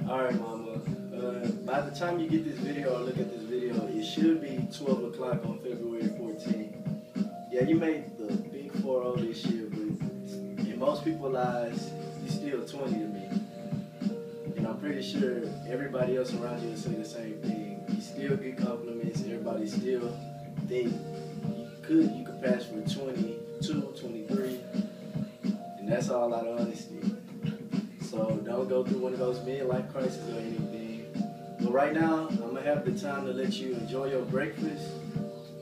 Alright, Mama. By the time you get this video or look at this video, it should be 12 o'clock on February 14th. Yeah, you made the big 4-0 this year, but in most people's eyes, you're still 20 to me. And I'm pretty sure everybody else around you will say the same thing. You still get compliments, everybody still think you could pass for 22, 23, and that's all out of honesty. So don't go through one of those midlife crises or anything. But right now, I'm going to have the time to let you enjoy your breakfast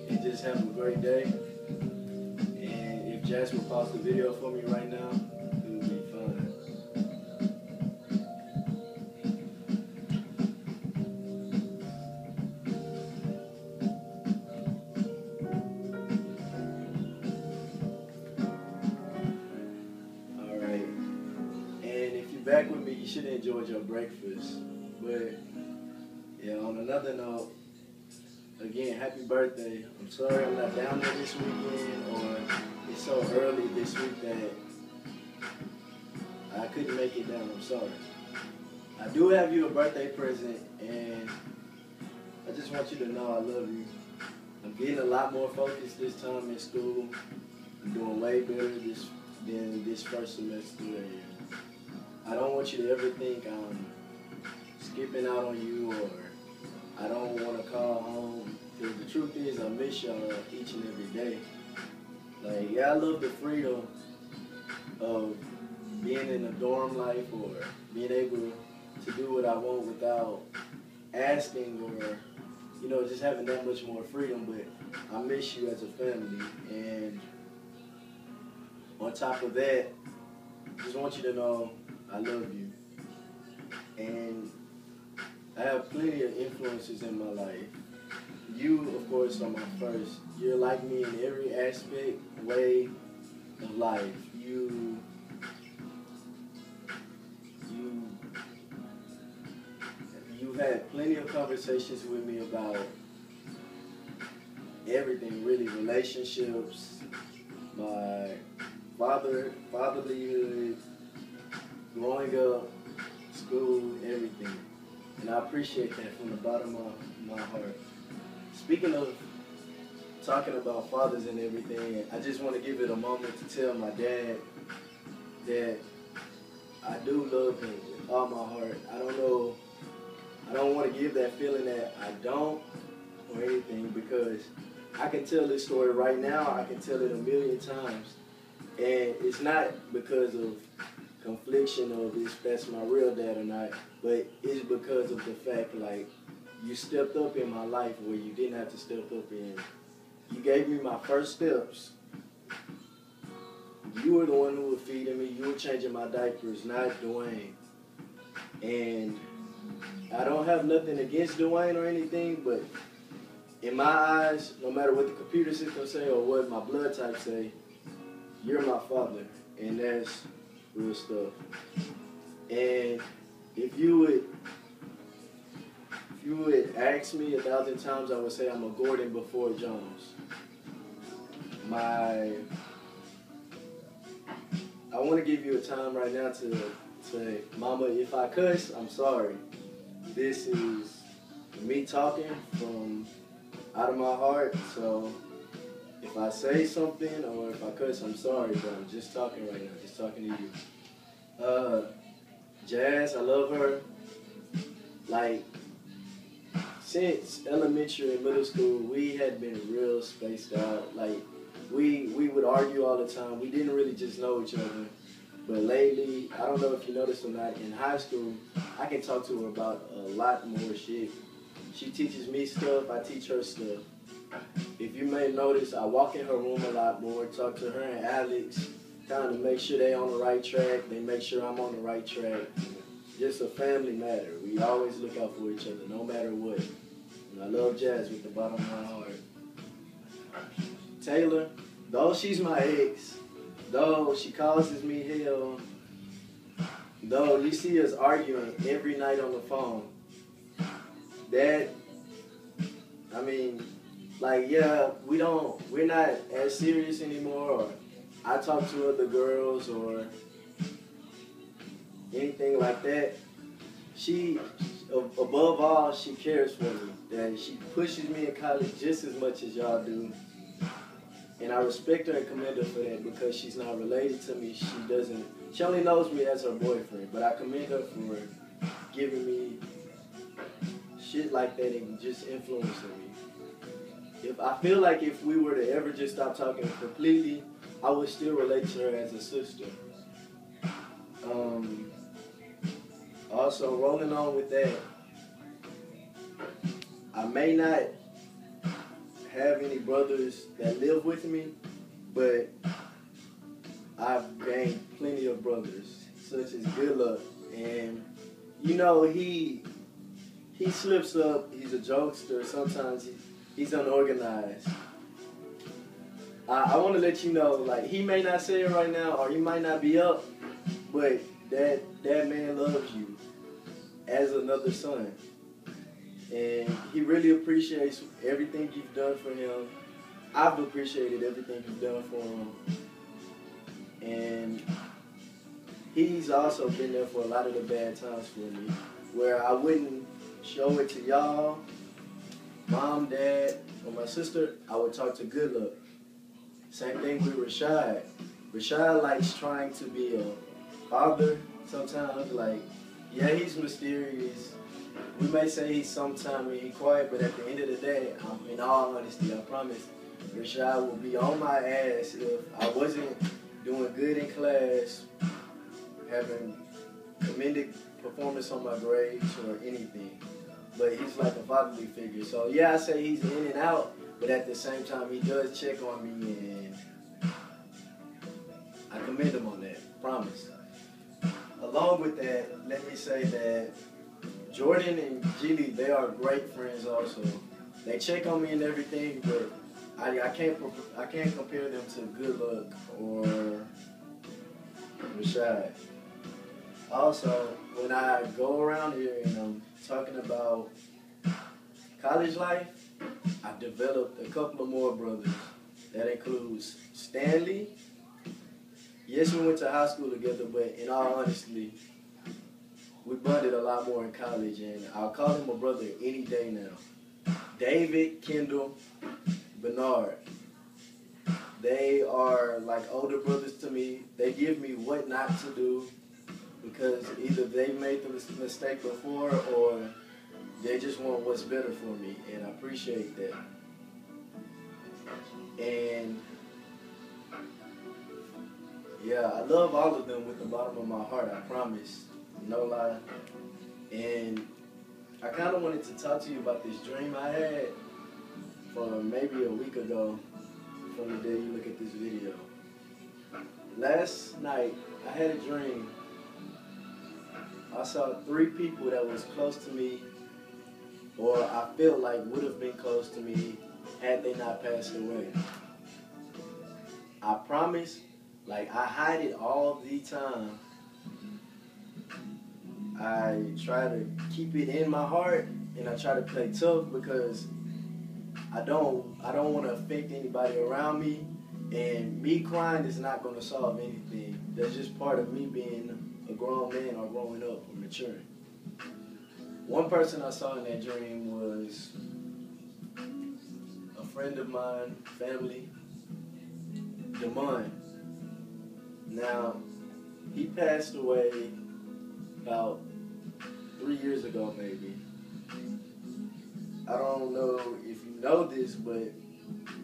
and just have a great day. And if Jazz will pause the video for me right now, it will be fine. Alright. And if you're back with me, you should have enjoyed your breakfast. But yeah, on another note, again, happy birthday. I'm sorry I'm not down there this weekend, or it's so early this week that I couldn't make it down. I'm sorry. I do have you a birthday present, and I just want you to know I love you. I'm getting a lot more focused this time in school. I'm doing way better than this first semester. And I don't want you to ever think I'm skipping out on you, or I don't want to call home. Because the truth is, I miss y'all each and every day. Like, yeah, I love the freedom of being in a dorm life, or being able to do what I want without asking, or, you know, just having that much more freedom. But I miss you as a family. And on top of that, just want you to know I love you. And I have plenty of influences in my life. You, of course, are my first. You're like me in every aspect, way of life. You've had plenty of conversations with me about everything, really, relationships, my fatherlyhood, growing up, school, everything. And I appreciate that from the bottom of my heart. Speaking of talking about fathers and everything, I just want to give it a moment to tell my dad that I do love him with all my heart. I don't want to give that feeling that I don't or anything, because I can tell this story right now. I can tell it a million times. And it's not because of confliction of if that's my real dad or not, but it's because of the fact, like, you stepped up in my life where you didn't have to step up in. You gave me my first steps. You were the one who was feeding me. You were changing my diapers, not Dwayne. And I don't have nothing against Dwayne or anything, but in my eyes, no matter what the computer system say or what my blood type say, you're my father, and that's real stuff. And if you would ask me 1,000 times, I would say I'm a Gordon before Jones. I want to give you a time right now to say, Mama, if I cuss, I'm sorry. This is me talking from out of my heart, so if I say something or if I cuss, I'm sorry, but I'm just talking right now, just talking to you. Jazz, I love her. Like, since elementary and middle school, we had been real spaced out. Like, we would argue all the time. We didn't really just know each other. But lately, I don't know if you noticed or not, in high school, I can talk to her about a lot more shit. She teaches me stuff, I teach her stuff. If you may notice, I walk in her room a lot more, talk to her and Alex, kind of make sure they on the right track, they make sure I'm on the right track. Just a family matter. We always look out for each other, no matter what. And I love Jazz with the bottom of my heart. Taylor, though she's my ex, though she causes me hell, though you see us arguing every night on the phone, that, I mean, like, yeah, we're not as serious anymore, or I talk to other girls or anything like that. she, above all, she cares for me. That she pushes me in college just as much as y'all do. And I respect her and commend her for that because she's not related to me. She only knows me as her boyfriend. But I commend her for giving me shit like that and just influencing me. I feel like if we were to ever just stop talking completely, I would still relate to her as a sister. Also, rolling on with that, I may not have any brothers that live with me, but I've gained plenty of brothers, such as Good Luck. And, you know, he slips up, he's a jokester, sometimes he's unorganized. I want to let you know, like, he may not say it right now, or he might not be up, but that man loves you as another son. And he really appreciates everything you've done for him. I've appreciated everything you've done for him. And he's also been there for a lot of the bad times for me, where I wouldn't show it to y'all, mom, dad, or my sister. I would talk to Good Luck. Same thing with Rashad. Rashad likes trying to be a father sometimes. Like, yeah, he's mysterious. We may say he's sometimes quiet, but at the end of the day, in all honesty, I promise, Rashad will be on my ass if I wasn't doing good in class, having commended performance on my grades or anything. But he's like a fatherly figure. So yeah, I say he's in and out, but at the same time, he does check on me, and I commend him on that, promise. Along with that, let me say that Jordan and Gilly, they are great friends also. They check on me and everything, but I can't compare them to Good Luck or Rashad. Also, when I go around here and I'm talking about college life, I've developed a couple of more brothers. That includes Stanley. Yes, we went to high school together, but in all honesty, we bonded a lot more in college, and I'll call him a brother any day now. David, Kendall, Bernard. They are like older brothers to me. They give me what not to do because either they made the mistake before or they just want what's better for me, and I appreciate that. And yeah, I love all of them with the bottom of my heart, I promise. No lie. And I kind of wanted to talk to you about this dream I had from maybe a week ago from the day you look at this video. Last night, I had a dream. I saw 3 people that was close to me, or I felt like would have been close to me had they not passed away. I promise, like I hide it all the time. I try to keep it in my heart, and I try to play tough because I don't want to affect anybody around me, and me crying is not going to solve anything. That's just part of me being a grown man or growing up or maturing. One person I saw in that dream was a friend of mine, family, Damon. Now, he passed away about 3 years ago, maybe. I don't know if you know this, but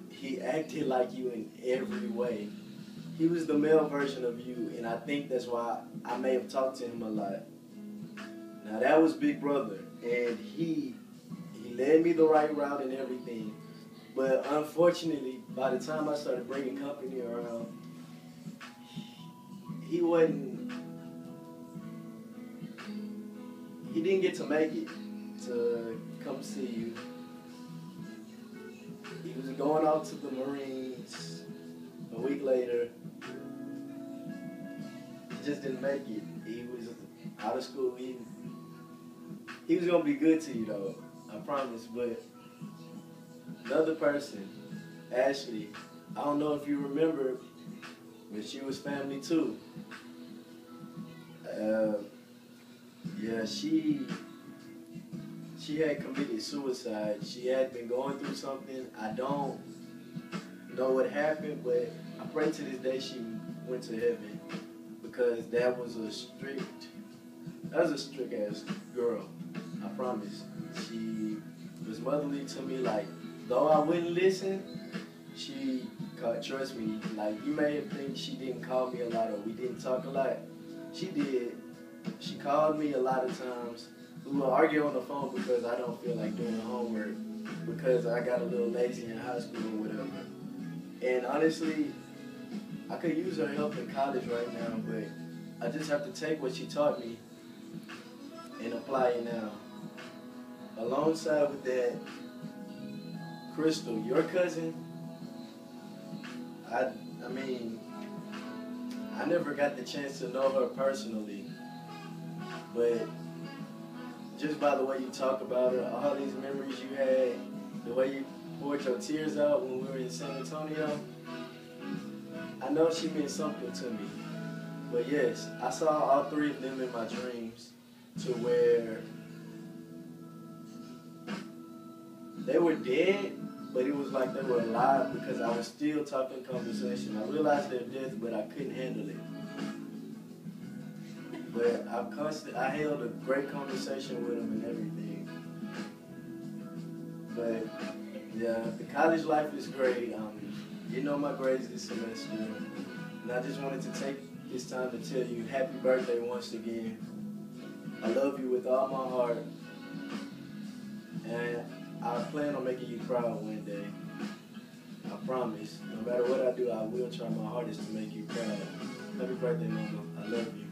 he acted like you in every way. He was the male version of you, and I think that's why I may have talked to him a lot. Now, that was Big Brother, and he led me the right route and everything. But unfortunately, by the time I started bringing company around, he didn't get to make it to come see you. He was going off to the Marines a week later. He just didn't make it. He was out of school. He was gonna be good to you though, I promise. But another person, Ashley, I don't know if you remember, but she was family too. Yeah, she had committed suicide. She had been going through something. I don't know what happened, but I pray to this day she went to heaven because that was a strict ass girl. I promise. She was motherly to me. Like, though I wouldn't listen, she trust me. Like, you may think she didn't call me a lot or we didn't talk a lot. She did. She called me a lot of times. We would argue on the phone because I don't feel like doing homework because I got a little lazy in high school or whatever. And honestly, I could use her help in college right now, but I just have to take what she taught me and apply it now. Alongside with that, Crystal, your cousin, I mean, I never got the chance to know her personally, but just by the way you talk about her, all these memories you had, the way you poured your tears out when we were in San Antonio, I know she meant something to me. But yes, I saw all three of them in my dreams to where they were dead, but it was like they were alive because I was still talking conversation. I realized their death, but I couldn't handle it. But I held a great conversation with them and everything. But yeah, the college life is great. You know my grades this semester, and I just wanted to take this time to tell you happy birthday once again. I love you with all my heart, and I plan on making you proud one day. I promise. No matter what I do, I will try my hardest to make you proud. Happy birthday, Mama. I love you.